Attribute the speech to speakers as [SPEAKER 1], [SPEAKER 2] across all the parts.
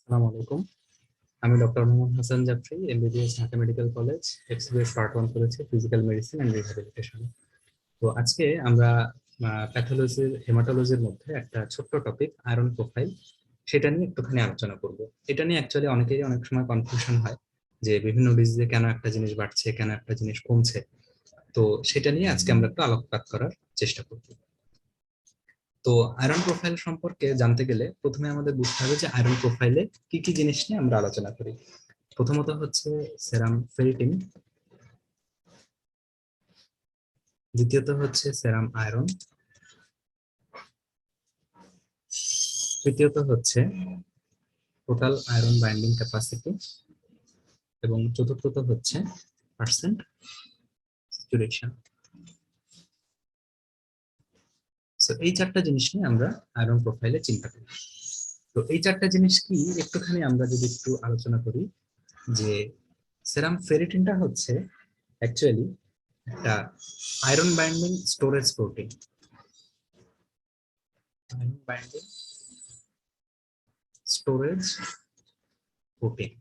[SPEAKER 1] আসসালামু আলাইকুম। আমি doctor Mohammad Hasan Jafri, MBBS Dhaka medical college, এক্সবিএস পার্ট 1 করেছি ফিজিক্যাল মেডিসিন এন্ড রিহ্যাবিলিটেশন। তো আজকে আমরা প্যাথোলজির হেমাটোলজির মধ্যে একটা ছোট্ট টপিক আয়রন প্রোফাইল, সেটা নিয়ে একটুখানি আলোচনা করব। এটা নিয়ে অ্যাকচুয়ালি অনেকেরই অনেক সময় কনফিউশন হয় যে বিভিন্ন ডিজিজে কেন একটা জিনিস বাড়ছে, কেন একটা জিনিস কমছে। তো সেটা নিয়ে আজকে আমরা একটু আলোকপাত করার চেষ্টা করব। তো আয়রন প্রোফাইল সম্পর্কে জানতে গেলে প্রথমে আমাদের বুঝতে হবে যে আয়রন প্রোফাইলে কি কি জিনিস নিয়ে আমরা আলোচনা করি। প্রথমত হচ্ছে সেরাম ফেরিটিন, দ্বিতীয়ত হচ্ছে সেরাম আয়রন, তৃতীয়ত হচ্ছে টোটাল আয়রন বাইন্ডিং ক্যাপাসিটি, এবং চতুর্থত হচ্ছে পার্সেন্ট স্যাচুরেশন। সো এই চারটা জিনিস নিয়ে আমরা আয়রন প্রোফাইলে চিন্তা করি। তো এই চারটা জিনিস কি একটুখানি আমরা যদি একটু আলোচনা করি, যে সেরাম ফেরিটিনটা হচ্ছে অ্যাকচুয়ালি একটা iron binding storage protein. Iron binding storage protein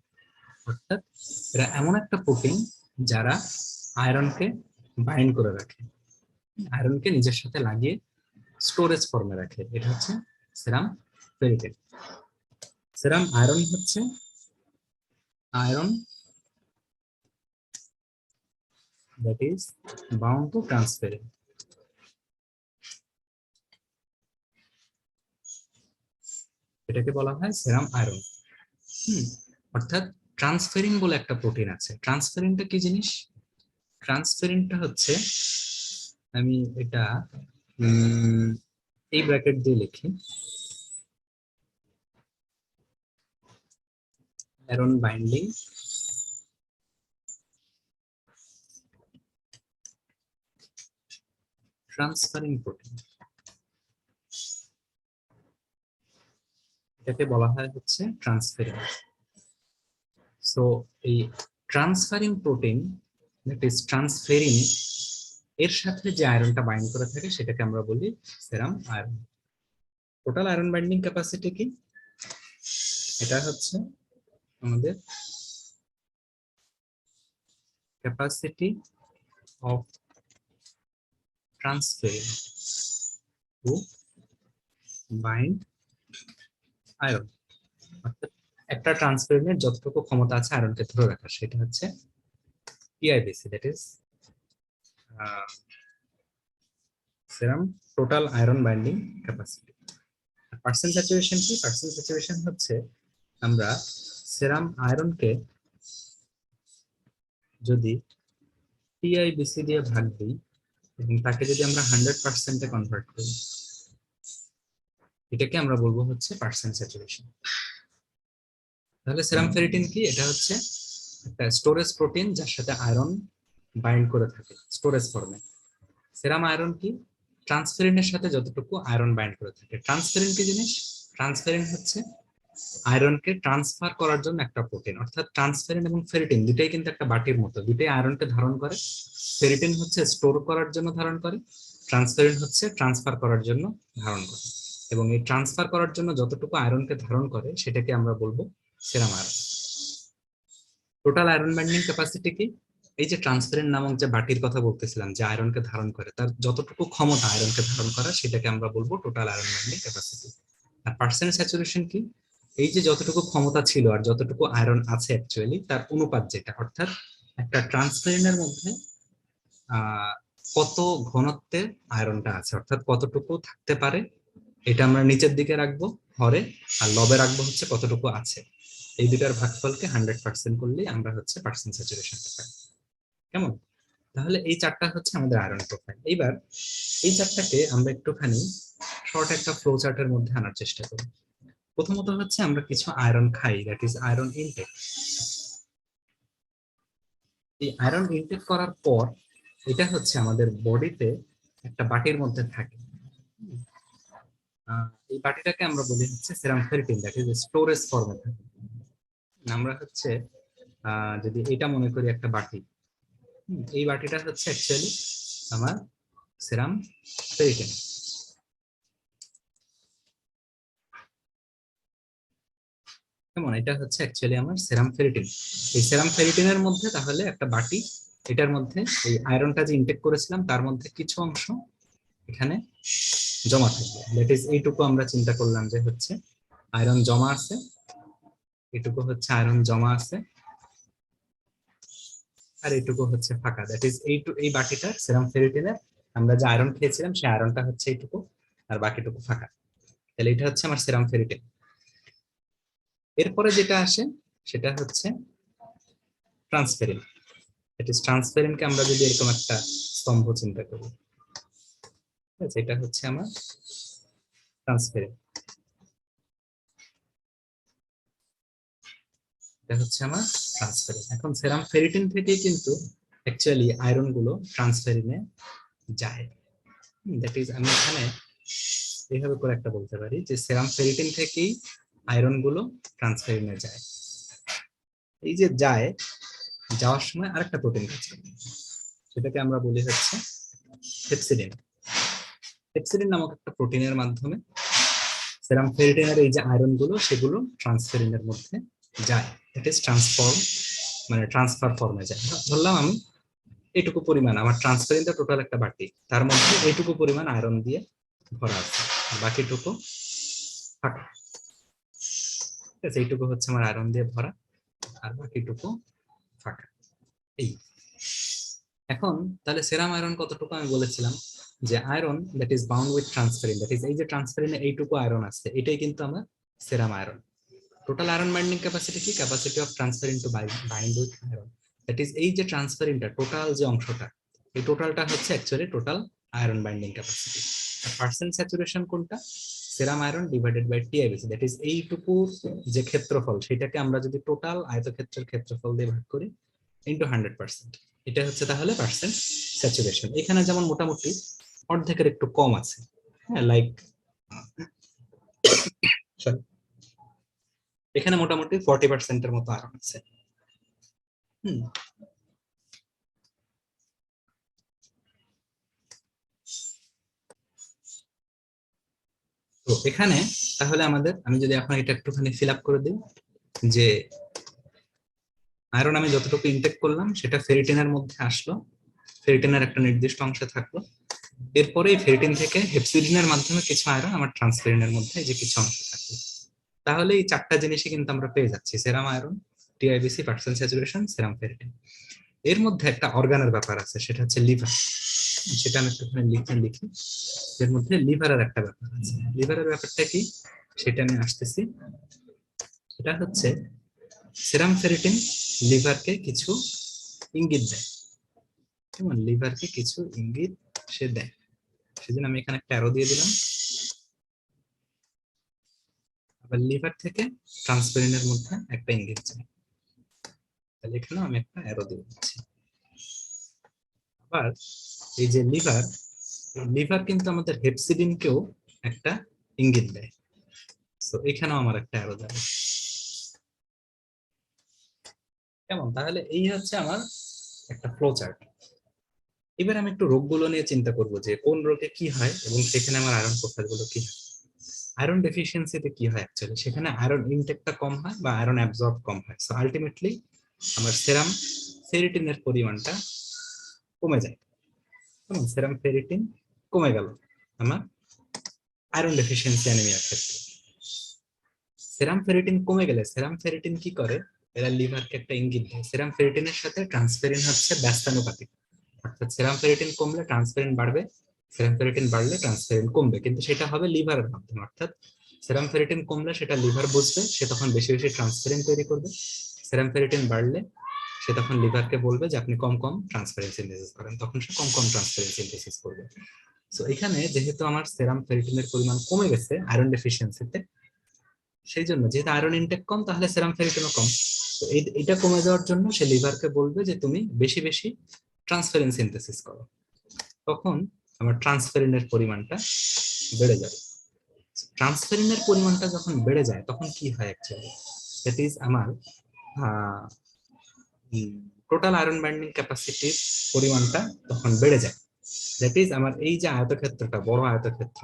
[SPEAKER 1] অর্থাৎ এরা এমন একটা প্রোটিন যারা আয়রনকে বাইন্ড করে রাখে, আয়রনকে নিজের সাথে লাগিয়ে স্টোরেজ ফর্মে রাখে। এটা হচ্ছে সেরাম ফেরিটিন। সেরাম আয়রন হচ্ছে iron that is bound to transferrin. এটাকে বলা হয় সেরাম আয়রন। অর্থাৎ ট্রান্সফেরিন বলে একটা প্রোটিন আছে। ট্রান্সফেরিনটা কি জিনিস? ট্রান্সফেরিনটা হচ্ছে, আমি এটা এই ব্র্যাকেট দিয়ে লিখি, আয়রন বাইন্ডিং ট্রান্সফারিং প্রোটিন, এটাকে বলা হয় হচ্ছে ট্রান্সফেরিন। সো এই transferring protein, that is transferrin, এর সাথে যে আয়রনটা বাইন্ড করে থাকে সেটাকে আমরা বলি serum iron. Total iron binding capacity কি? এটা হচ্ছে আমাদের capacity of transferrin to bind iron. অর্থাৎ একটা ট্রান্সফেরিনের যতটুকু ক্ষমতা আছে আয়রনকে ধরে রাখা, সেটা হচ্ছে TIBC, that is serum total iron binding capacity. Percent saturation কি? পার্সেন্ট স্যাচুরেশন হচ্ছে আমরা সেরাম আয়রনকে যদি টিআইবিসি দিয়ে ভাগ দিই এবং তাকে যদি আমরা 100%-এ কনভার্ট করি, এটাকে আমরা বলবো হচ্ছে পার্সেন্ট স্যাচুরেশন। তাহলে সেরাম ফেরিটিন কি? এটা হচ্ছে একটা স্টোরেজ প্রোটিন যার সাথে আয়রন বাইন্ড করে থাকে স্টোরেজ ফর্মে। সেরাম আয়রন কি? ট্রান্সফেরিনের সাথে যতটুকু আয়রন বাইন্ড করে থাকে। ট্রান্সফেরিন কি জিনিস? ট্রান্সফেরিন হচ্ছে আয়রনকে ট্রান্সফার করার জন্য একটা প্রোটিন। অর্থাৎ ট্রান্সফেরিন এবং ফেরিটিন দুটাই কিন্তু একটা বাটির মতো, দুটাই আয়রনকে ধারণ করে। ফেরিটিন হচ্ছে স্টোর করার জন্য ধারণ করে, ট্রান্সফেরিন হচ্ছে ট্রান্সফার করার জন্য ধারণ করে। এবং এই ট্রান্সফার করার জন্য যতটুকু আয়রনকে ধারণ করে সেটাকে আমরা বলবো সেরাম iron. Total iron binding capacity কি? এই যে ট্রান্সফেরেন্ট নামক যে বাটির কথা বলতেছিলাম, যে আয়রনকে ধারণ করে, তার যতটুকু ক্ষমতা আয়রনকে ধারণ করা সেটাকে আমরা বলবো টোটাল আয়রন বাইন্ডিং ক্যাপাসিটি। আর পার্সেন্ট স্যাচুরেশন কি? এই যে যতটুকু ক্ষমতা ছিল আর যতটুকু আয়রন আছে অ্যাকচুয়ালি তার অনুপাত যেটা, অর্থাৎ একটা ট্রান্সফেরেন্টের মধ্যে আহ কত ঘনত্বের আয়রনটা আছে, অর্থাৎ কতটুকু থাকতে পারে, এটা আমরা নিচের দিকে রাখবো হরে, আর লবে রাখবো হচ্ছে কতটুকু আছে। এই দুটার ভাগফলকে 100% করলেই আমরা হচ্ছে পার্সেন্ট স্যাচুরেশনটা পাই। কেমন? তাহলে এই চারটা হচ্ছে আমাদের আয়রন প্রোফাইল। এইবার এই চারটাকে আমরা একটুখানি শর্ট একটা ফ্লো চার্টের মধ্যে আনার চেষ্টা করি। প্রথমত হচ্ছে আমরা কিছু আয়রন খাই, দ্যাট ইজ আয়রন ইনটেক। এই আয়রন ইনটেক করার পর এটা হচ্ছে আমাদের বডিতে একটা বাটির মধ্যে থাকে। এই বাটিটাকে আমরা বলি হচ্ছে serum ferritin, that is storage ফর্মে থাকে। আমরা হচ্ছে যদি এটা মনে করি একটা বাটি, এই বাটিটা হচ্ছে অ্যাকচুয়ালি আমার সেরাম ফেরিটিন। যেমন এটা হচ্ছে অ্যাকচুয়ালি আমার সেরাম ফেরিটিন। এই সেরাম ফেরিটিনের মধ্যে তাহলে একটা বাটি, এটার মধ্যে এই আয়রনটা যে ইনটেক করেছিলাম তার মধ্যে কিছু অংশ এখানে জমা থাকবে। দ্যাট ইজ এইটুকু আমরা চিন্তা করলাম যে হচ্ছে আয়রন জমা আছে, এটুকু হচ্ছে আয়রন জমা আছে, আর এইটুকু হচ্ছে ফাঁকা। দ্যাট ইজ এই বাটিটা সেরাম ফেরিটিনের আমরা যে আয়রন খেয়েছিলাম সেই আয়রনটা হচ্ছে এইটুকু, আর বাকিটুকু ফাঁকা। তাহলে এটা হচ্ছে আমার সেরাম ফেরিটিন। এরপরে যেটা আসে সেটা হচ্ছে ট্রান্সফেরিন। দ্যাট ইজ ট্রান্সফেরিনকে আমরা যদি এরকম একটা স্তম্ভ চিন্তা করি, ঠিক আছে, এটা হচ্ছে আমার ট্রান্সফেরিন, এটা হচ্ছে আমার ট্রান্সফেরিন। এখন সেরাম ফেরিটিন থেকে কিন্তু অ্যাকচুয়ালি আয়রন গুলো ট্রান্সফেরিনে যায়। দ্যাট ইজ আমি এখানে এইভাবে করে একটা বলতে পারি যে সেরাম ফেরিটিন থেকেই আয়রন গুলো ট্রান্সফেরিনে যায়। এই যে যায়, যাওয়ার সময় আরেকটা প্রোটিন কাজ করে, সেটাকে আমরা বলি হচ্ছে হেপসিডিন। হেপসিডিন নামক একটা প্রোটিনের মাধ্যমে সেরাম ফেরিটিনের এই যে আয়রন গুলো সেগুলো ট্রান্সফেরিনের মধ্যে যায়। ইট ইজ ট্রান্সফর্ম, মানে ট্রান্সফার ফর্মে যায়। ধরলাম আমি এইটুকু পরিমাণ আমার ট্রান্সফারেন্টটা টোটাল একটা বাটি, তার মধ্যে এইটুকু পরিমাণ আয়রন দিয়ে ভরা আছে, আর বাকিটুকু ফাঁকা। ঠিক আছে, এইটুকু হচ্ছে আমার আয়রন দিয়ে ভরা, আর বাকিটুকু ফাঁকা। এই এখন তাহলে সেরাম আয়রন কতটুকু আমি বলেছিলাম যে iron that is bound with transferrin, that is এই যে ট্রান্সফেরিনে এইটুকু আয়রন আছে, এটাই কিন্তু আমার serum iron. Total iron binding capacity কি? Capacity of transferrin to bind with iron. That is এই যে ট্রান্সফেরিনটা টোটাল যে অংশটা, এই টোটালটা হচ্ছে actually total iron binding capacity. Percent saturation কোনটা? Serum iron divided by TIBC, that is এইটুকু যে ক্ষেত্রফল সেটাকে আমরা যদি টোটাল আয়তক্ষেত্রের ক্ষেত্রফল দিয়ে ভাগ করি ইন্টু 100%, এটা হচ্ছে তাহলে পার্সেন্ট স্যাচুরেশন। এখানে যেমন মোটামুটি অর্ধেকের একটু কম আছে, হ্যাঁ, লাইক সরি, এখানে মোটামুটি 40%-এর মতো আয়রন আছে। তো এখানে তাহলে আমাদের, আমি যদি এখন এটা একটুখানি ফিল আপ করে দিই, যে আয়রন আমি যতটুকু ইনটেক করলাম সেটা ফেরিটিনের মধ্যে আসলো, ফেরিটিনের একটা নির্দিষ্ট অংশে থাকলো, এরপরে এই ফেরিটিন থেকে হেপসিডিনের মাধ্যমে কিছু আয়রন আমার ট্রান্সফেরিনের মধ্যে যে কিছু অংশ থাকলো। তাহলে এই চারটা জিনিসই কিন্তু আমরা পেয়ে যাচ্ছি, serum iron, TIBC, percent saturation, serum ferritin. এর মধ্যে একটা অর্গানের ব্যাপার আছে, সেটা হচ্ছে লিভার। সেটা আমি একটুখানি লিখি। এর মধ্যে লিভারের একটা ব্যাপার আছে। লিভারের ব্যাপারটা কি সেটা আমি আসতেছি। এটা হচ্ছে সেরাম ফেরিটিন লিভারকে কিছু ইঙ্গিত দেয়, যেমন লিভারকে কিছু ইঙ্গিত সে দেয়, সেজন্য আমি এখানে একটা অ্যারো দিয়ে দিলাম। আবার লিভার থেকে ট্রান্সফেরিনের মধ্যে একটা ইঙ্গিত চাই, তাহলে এখানে আমি একটা অ্যারো দিয়ে দিচ্ছি। আবার এই যে লিভার, লিভার কিন্তু আমাদের হেপসিডিনকেও একটা ইঙ্গিত দেয়, তো এখানেও আমার একটা অ্যারো দেবে। কেমন? তাহলে এই হচ্ছে আমার একটা ফ্লো চার্ট। এবার আমি একটু রোগগুলো নিয়ে চিন্তা করব যে কোন রোগে কি হয় এবং সেখানে আমার আয়রন প্রোফাইল গুলো কি হয়। আয়রন ডেফিসিয়েন্সিতে কি হয় অ্যাকচুয়ালি, সেখানে আয়রন ইনটেকটা কম হয় বা আয়রন অ্যাবজর্ব কম হয়, সো আলটিমেটলি আমার সেরাম ফেরিটিনের পরিমাণটা কমে যায়। যেমন সেরাম ফেরিটিন কমে গেল আমার আয়রন ডেফিসিয়েন্সি অ্যানিমিয়ার ক্ষেত্রে। সেরাম ফেরিটিন কমে গেলে সেরাম ফেরিটিন কি করে, এরা লিভারকে একটা ইঙ্গিত দেয়। সেরাম ফেরিটিনের সাথে ট্রান্সফেরিন হচ্ছে ব্যস্তানুপাতিক, অর্থাৎ সেরাম ফেরিটিন কমলে ট্রান্সফেরিন বাড়বে, সেরাম ফেরিটিন বাড়লে ট্রান্সফেরিন কমবে, কিন্তু সেটা হবে লিভারের মাধ্যমে। অর্থাৎ সেরাম ফেরিটিন কমলে সেটা লিভার বুঝবে, সে তখন বেশি বেশি ট্রান্সফেরিন তৈরি করবে। সেরাম ফেরিটিন বাড়লে সে তখন লিভারকে বলবে যে আপনি কম কম ট্রান্সফেরিন সিনথেসিস করেন, তখন সে কম কম ট্রান্সফেরিন সিনথেসিস করবে। সো এখানে যেহেতু আমার সেরাম ফেরিটিনের পরিমাণ কমে গেছে আয়রন ডেফিসিয়েন্সিতে, সেই জন্য যেহেতু আয়রন ইনটেক কম, তাহলে সেরাম ফেরিটিনও কম। তো এটা কমে যাওয়ার জন্য সে লিভারকে বলবে যে তুমি বেশি বেশি ট্রান্সফেরিন সিনথেসিস করো, তখন আমার ট্রান্সফেরিনের পরিমাণটা বেড়ে যাবে। ট্রান্সফেরিনের পরিমাণটা যখন বেড়ে যায় তখন কি হয় অ্যাকচুয়ালি, দ্যাট ইজ আমার টোটাল আয়রন বাইন্ডিং ক্যাপাসিটির পরিমাণটা তখন বেড়ে যায়। দ্যাট ইজ আমার এই যে আয়তক্ষেত্রটা, বড় আয়তক্ষেত্র,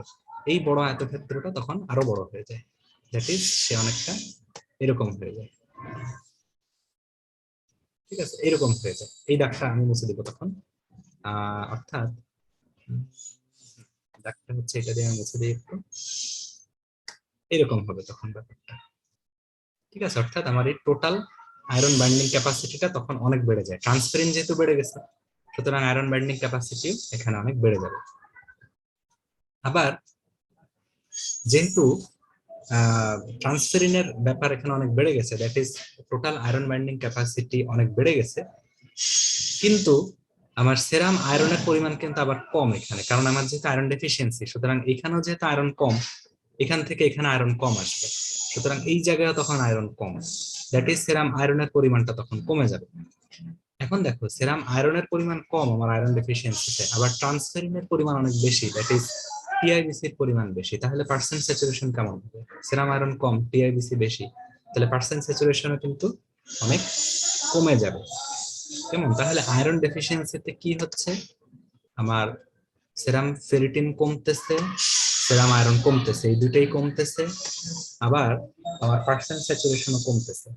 [SPEAKER 1] এই বড় আয়তক্ষেত্রটা তখন আরো বড় হয়ে যায়। দ্যাট ইজ সে অনেকটা এরকম হয়ে যায়, ঠিক আছে, এরকম হয়ে যায়। এই দাগটা আমি মুছে দিব তখন, অর্থাৎ দাগটা হচ্ছে এটা দিয়ে আমি মুছে দিই একটু, এরকম হবে তখন ব্যাপারটা, ঠিক আছে। অর্থাৎ আমার এই টোটাল আয়রন বাইন্ডিং ক্যাপাসিটিটা তখন অনেক বেড়ে যায়, ট্রান্সফারিন যেহেতু বেড়ে গেছে, সুতরাং আয়রন বাইন্ডিং ক্যাপাসিটি এখানে অনেক বেড়ে যাবে। আবার যেহেতু ট্রান্সফেরিনের ব্যাপার এখানে অনেক বেড়ে গেছে, that is total iron binding capacity অনেক বেড়ে গেছে, কিন্তু আমার সেরাম আয়রনের পরিমাণ কিন্তু আবার কম এখানে, কারণ আমার যেহেতু আয়রন ডেফিসিয়েন্সি, সুতরাং এখানেও যেহেতু আয়রন কম, এখান থেকে এখানে আয়রন কম আসবে, সুতরাং এই জায়গায় তখন আয়রন কম, দ্যাট ইজ সেরাম আয়রনের পরিমাণটা তখন কমে যাবে। এখন দেখো সেরাম আয়রনের পরিমাণ কম আমার আয়রন ডেফিসিয়েন্সিতে, আবার ট্রান্সফেরিনের পরিমাণ অনেক বেশি, দ্যাট ইজ টিআইবিসি এর পরিমাণ বেশি, তাহলে পার্সেন্ট স্যাচুরেশন কেমন হবে? সেরাম আয়রন কম, টিআইবিসি বেশি, তাহলে পার্সেন্ট স্যাচুরেশনও কিন্তু অনেক কমে যাবে। কেমন? তাহলে আয়রন ডেফিসিয়েন্সিতে কি হচ্ছে, আমার সেরাম ফেরিটিন কমতেছে, সেরাম আয়রন কমতেছে, এই দুটেই কমতেছে, আবার আমার পার্সেন্ট স্যাচুরেশনও কমতেছে।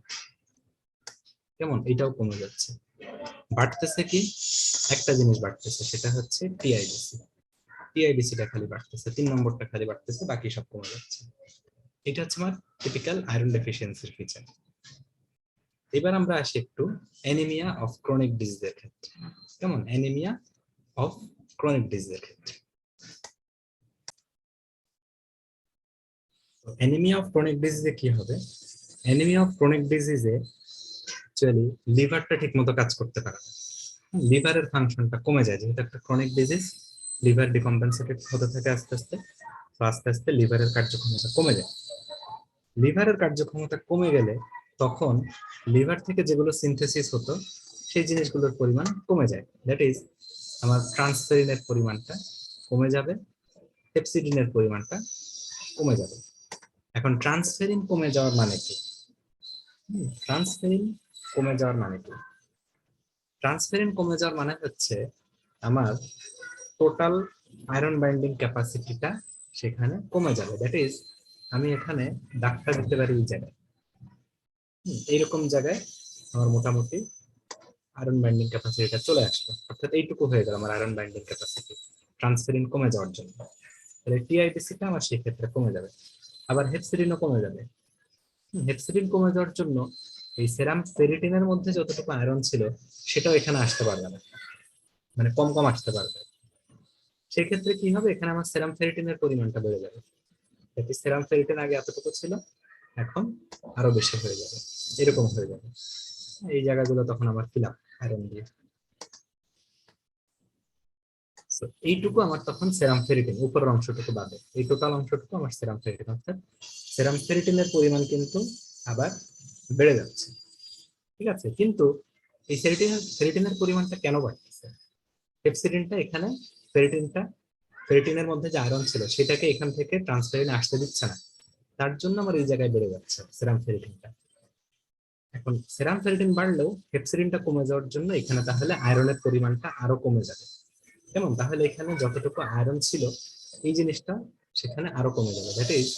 [SPEAKER 1] কেমন? এটাও কমে যাচ্ছে। বাড়তেছে কি? একটা জিনিস বাড়তেছে, সেটা হচ্ছে টিআইবিসি। টিআইবিসিটা খালি বাড়তেছে, 3 নম্বরটা খালি বাড়তেছে, বাকি সব কমে যাচ্ছে। এটা হচ্ছে আমার টিপিক্যাল আয়রন ডেফিসিয়েন্সির ফিচার। এবার আমরা আসি একটু অ্যানিমিয়া অফ ক্রনিক ডিজিজের ক্ষেত্রে। কেমন? অ্যানিমিয়া অফ ক্রনিক ডিজিজের ক্ষেত্রে অ্যানিমিয়া অফ ক্রনিক ডিজিজে কি হবে? অ্যানিমিয়া অফ ক্রনিক ডিজিজে অ্যাকচুয়ালি লিভারটা ঠিক মতো কাজ করতে পারে না, লিভারের ফাংশনটা কমে যায়, যেহেতু একটা ক্রনিক ডিজিজ, লিভার ডিকম্পেনসেটেড হতে থাকে আস্তে আস্তে, তো আস্তে আস্তে লিভারের কার্যক্ষমতা কমে যায়। লিভারের কার্যক্ষমতা কমে গেলে তখন লিভার থেকে যেগুলো সিনথেসিস হতো সেই জিনিসগুলোর পরিমাণ কমে যায়, দ্যাট ইজ আমার ট্রান্সফেরিনের পরিমাণটা কমে যাবে, হেপসিডিনের পরিমাণটা কমে যাবে। এখন ট্রান্সফেরিন কমে যাওয়ার মানে কি? ট্রান্সফেরিন কমে যাওয়ার মানে কি? ট্রান্সফেরিন কমে যাওয়ার মানে হচ্ছে আমার টোটাল আয়রন বাইন্ডিং ক্যাপাসিটিটা সেখানে কমে যাবে, দ্যাট ইজ আমি এখানে দাগটা দিতে পারি এই জায়গায়, এইরকম জায়গায় আমার মোটামুটি আয়রন বাইন্ডিং ক্যাপাসিটিটা চলে আসবে, অর্থাৎ এইটুকু হয়ে গেল আমার আয়রন বাইন্ডিং ক্যাপাসিটি ট্রান্সফেরিন কমে যাওয়ার জন্য। তাহলে টিআইবিসিটা আমার সেই ক্ষেত্রে কমে যাবে, আবার হেপসিডিনও কমে যাবে। হেপসিডিন কমে যাওয়ার জন্য এই সেরাম ফেরিটিনের মধ্যে যতটুকু আয়রন ছিল সেটাও এখানে আসতে পারবে না, মানে কম কম আসতে পারবে। সেই ক্ষেত্রে কি হবে, এখানে আমার সেরাম ফেরিটিনের পরিমাণটা বেড়ে যাবে, সেরাম ফেরিটিন আগে এতটুকু ছিল, এখন আরো বেশি হয়ে যাবে, এরকম হয়ে যাবে। এই জায়গাগুলো তখন আমার ফিল আপ আয়রন দিয়ে। এইটুকু আমার তখন সেরাম ফেরিটিন, উপরের অংশটুকু বাদে এই টোটাল অংশটুকু আমার সেরাম ফেরিটিন, অর্থাৎ সেরাম ফেরিটিনের পরিমাণ কিন্তু আবার বেড়ে যাচ্ছে, ঠিক আছে। কিন্তু এই ফেরিটিনের পরিমাণটা কেন বাড়তেছে? হেপসিডিনটা এখানে ফেরিটিনটা ফেরিটিনের মধ্যে যে আয়রন ছিল সেটাকে এখান থেকে ট্রান্সফেরিনে আসতে দিচ্ছে না, তার জন্য আমার এই জায়গায় বেড়ে যাচ্ছে সেরাম ফেরিটিনটা। এখন সেরাম ফেরিটিন বাড়লেও হেপসিডিনটা কমে যাওয়ার জন্য এখানে তাহলে আয়রনের পরিমাণটা আরো কমে যাবে। কেমন? তাহলে এখানে যতটুকু আয়রন ছিল এই জিনিসটা সেখানে আরো কমে যাবে, দ্যাট ইজ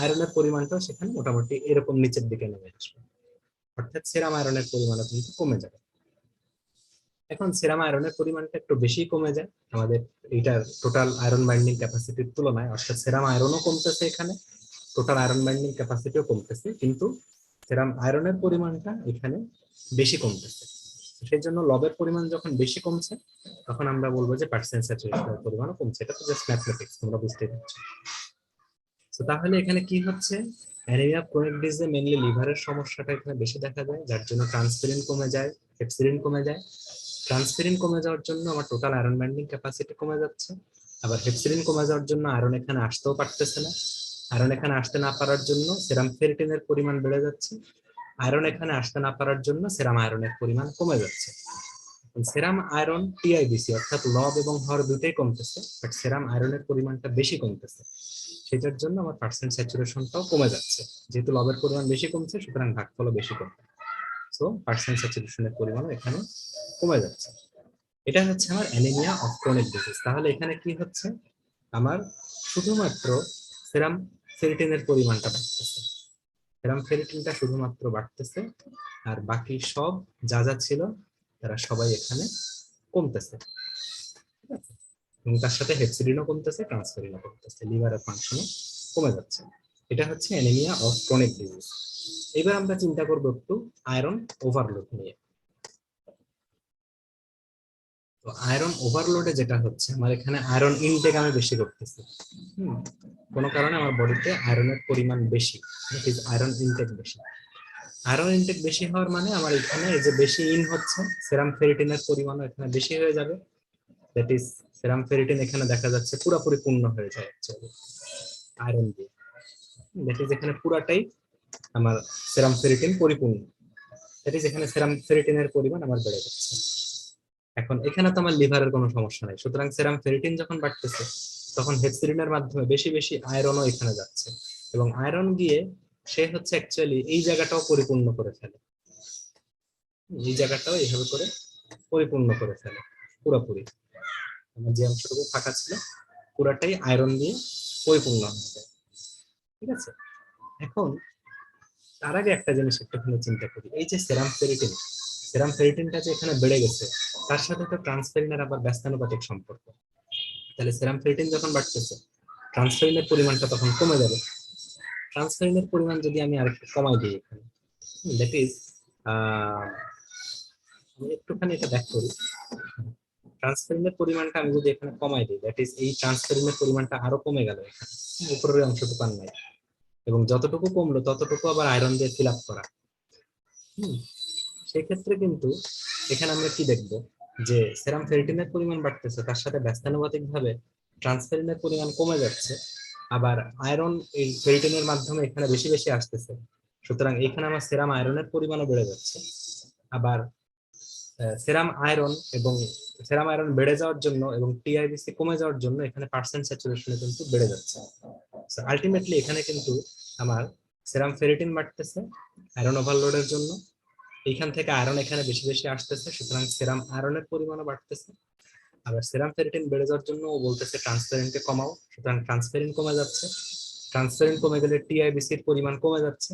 [SPEAKER 1] আয়রনের পরিমাণটাও সেখানে মোটামুটি এরকম নিচের দিকে নেমে আসবে, অর্থাৎ সেরাম আয়রনের পরিমাণও কিন্তু কমে যাবে। এখন সেরাম আয়রনের পরিমাণটা একটু বেশি কমে যায় আমাদের এইটার টোটাল আয়রন বাইন্ডিং ক্যাপাসিটির তুলনায়, অর্থাৎ সেরাম আয়রনও কমতেছে এখানে, টোটাল আয়রন বাইন্ডিং ক্যাপাসিটিও কমতেছে, কিন্তু সেরাম আয়রনের পরিমাণটা এখানে বেশি কমতেছে। সেই জন্য লবের পরিমাণ যখন বেশি কমছে তখন আমরা বলবো যে পার্সেন্ট স্যাচুরেশনের পরিমাণও কমছে, এটা তো জাস্ট ম্যাথমেটিক্স, তোমরা বুঝতেই পারছো। তো তাহলে এখানে কি হচ্ছে, অ্যানিমিয়া ক্রনিক ডিজিজে মেইনলি লিভারের সমস্যাটা এখানে বেশি দেখা যায়, যার জন্য ট্রান্সফেরিন কমে যায়, হেপসিডিন কমে যায়। ট্রান্সফেরিন কমে যাওয়ার জন্য আমার টোটাল আয়রন বাইন্ডিং ক্যাপাসিটি কমে যাচ্ছে, আবার হেপসিডিন কমে যাওয়ার জন্য আয়রন এখানে আসতেও পারতেছে না, আয়রন এখানে আসতে না পারার জন্য সেরাম ফেরিটিনের পরিমাণ বেড়ে যাচ্ছে, আয়রন এখানে আসতে না পারার জন্য সেরাম আয়রনের পরিমাণ কমে যাচ্ছে। সেরাম আয়রন টিআইবিসি অর্থাৎ লব এবং হর দুটোই কমতেছে, বাট সেরাম আয়রনের পরিমাণটা বেশি কমতেছে, সেটার জন্য আমার পার্সেন্ট স্যাচুরেশনটাও কমে যাচ্ছে, যেহেতু লবের পরিমাণ বেশি কমছে সুতরাং ভাগফলও বেশি কমবে, সো পার্সেন্ট স্যাচুরেশনের পরিমাণও এখানে কমে যাচ্ছে। এটা হচ্ছে আমার অ্যানিমিয়া অফ ক্রনিক ডিজিজ। তাহলে এখানে কি হচ্ছে, আমার শুধুমাত্র সেরাম ফেরিটিনের পরিমাণটা বাড়তেছে, সেরাম ফেরিটিনটা শুধুমাত্র বাড়তেছে, আর বাকি সব যা যা ছিল তারা সবাই এখানে কমতেছে, ঠিক আছে? এবং তার সাথে হেপসিডিনও কমতেছে, ট্রান্সফেরিনও কমতেছে, লিভারের ফাংশনও কমে যাচ্ছে। এটা হচ্ছে অ্যানিমিয়া অফ ক্রনিক ডিজিজ। এবার আমরা চিন্তা করবো একটু আয়রন ওভারলোড নিয়ে। তো আয়রন ওভারলোডে যেটা হচ্ছে, আমার এখানে আয়রন ইনটেক আমি বেশি করতেছি। কোনো কারণে আমার বডিতে আয়রনের পরিমাণ বেশি, আয়রন ইনটেক বেশি। আয়রন ইনটেক বেশি হওয়ার মানে আমার এখানে এই যে বেশি ইন হচ্ছে, সেরাম ফেরিটিনের পরিমাণও এখানে বেশি হয়ে যাবে। দ্যাট ইজ সেরাম ফেরিটিন এখানে দেখা যাচ্ছে পুরোপুরি পূর্ণ হয়ে যায় অ্যাকচুয়ালি আয়রন দিয়ে। দ্যাট ইজ এখানে পুরাটাই আমার সেরাম ফেরিটিন পরিপূর্ণ। দ্যাট ইজ এখানে সেরাম ফেরিটিনের পরিমাণ আমার বেড়ে যাচ্ছে। এখন এখানে তো আমার লিভারের কোনো সমস্যা নাই, সুতরাং সেরাম ফেরিটিন যখন বাড়তেছে তখন হেপসিডিনের মাধ্যমে বেশি বেশি আয়রনও এখানে যাচ্ছে, এবং আয়রন গিয়ে সে হচ্ছে অ্যাকচুয়ালি এই জায়গাটাও পরিপূর্ণ করে ফেলে, এই জায়গাটাও এইভাবে করে পরিপূর্ণ করে ফেলে পুরোপুরি। আমার যে অংশটুকু ফাঁকা ছিল পুরাটাই আয়রন দিয়ে পরিপূর্ণ হয়ে যায়, ঠিক আছে? এখন তার আগে একটা জিনিস একটুখানি চিন্তা করি, এই যে সেরাম ফেরিটিনটা যে এখানে বেড়ে গেছে, তার সাথে তো ট্রান্সফেরিনের আবার ব্যস্তানুপাতিক সম্পর্ক। তাহলে সেরাম ফেরিটিন যখন বাড়তেছে, ট্রান্সফেরিনের পরিমাণটা তখন কমে যাবে। ট্রান্সফেরিনের পরিমাণ যদি আমি আরেকটু কমাই দিই এখানে, দ্যাট ইজ আমি একটুখানি এটা ব্যাক করি। ট্রান্সফেরিনের পরিমাণটা আমি যদি এখানে কমাই দিই, দ্যাট ইজ এই ট্রান্সফেরিনের পরিমাণটা আরো কমে গেল এখানে, উপরের অংশটুকু আর নাই, এবং যতটুকু কমলো ততটুকু আবার আয়রন দিয়ে ফিল আপ করা। সেক্ষেত্রে কিন্তু এখানে আমরা কি দেখবো, যে সেরাম ফেরিটিনের পরিমাণ বাড়তেছে, তার সাথে ব্যস্তানুপাতিক ভাবে ট্রান্সফেরিনের পরিমাণ কমে যাচ্ছে, আবার আয়রন এই ফেরিটিনের মাধ্যমে এখানে বেশি বেশি আসতেছে, সুতরাং এখানে আমার সেরাম আয়রনের পরিমাণও বেড়ে যাচ্ছে। আবার সেরাম আয়রন এবং সেরাম আয়রন বেড়ে যাওয়ার জন্য এবং টিআইবিসি কমে যাওয়ার জন্য এখানে পার্সেন্ট স্যাচুরেশন কিন্তু বেড়ে যাচ্ছে। আলটিমেটলি এখানে কিন্তু আমার সেরাম ফেরিটিন বাড়তেছে আয়রন ওভারলোডের জন্য, এইখান থেকে আয়রন এখানে বেশি বেশি আসতেছে, সুতরাং সেরাম আয়রনের পরিমাণও বাড়তেছে। আবার সেরাম ফেরিটিন বেড়ে যাওয়ার জন্য ও বলতেছে ট্রান্সফেরিনকে কমাও, সুতরাং ট্রান্সফেরিন কমে যাচ্ছে। ট্রান্সফেরিন কমে গেলে টিআইবিসির পরিমাণ কমে যাচ্ছে।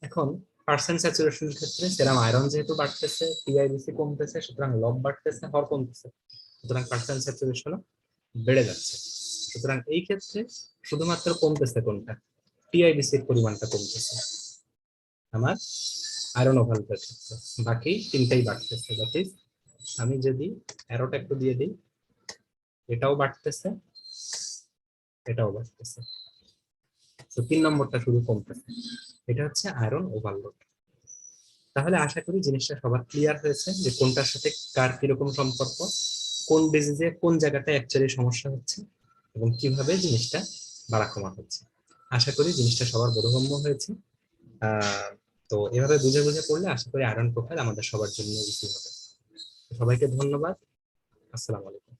[SPEAKER 1] এখন পার্সেন্ট স্যাচুরেশনের ক্ষেত্রে সেরাম আয়রন যেহেতু বাড়তেছে, টিআইবিসি কমতেছে, সুতরাং লব বাড়তেছে, হর কমতেছে, সুতরাং পার্সেন্ট স্যাচুরেশনও বেড়ে যাচ্ছে। সুতরাং এই ক্ষেত্রে শুধুমাত্র কমতেছে কোনটা, টিআইবিসির পরিমাণটা কমতেছে আমার আয়রন ওভারলোডের ক্ষেত্রে, বাকি তিনটাই বাড়তেছে। দ্যাট ইজ আমি যদি অ্যারোটা একটু দিয়ে দিই, এটাও বাড়তেছে, এটাও বাড়তেছে, তো 3 নম্বরটা শুধু কমতেছে। এটা হচ্ছে আয়রন ওভারলোড। তাহলে আশা করি জিনিসটা সবার ক্লিয়ার হয়েছে যে কোনটার সাথে কার কিরকম সম্পর্ক, কোন ডিজিজে কোন জায়গাটায় অ্যাকচুয়ালি সমস্যা হচ্ছে, এবং কিভাবে জিনিসটা বাড়া কমা হচ্ছে। আশা করি জিনিসটা সবার বোধগম্য হয়েছে। তো এভাবে বুঝে বুঝে পড়লে আশা করি আয়রন প্রোফাইল আমাদের সবার জন্য ইজি হবে। সবাইকে ধন্যবাদ। আসসালামু আলাইকুম।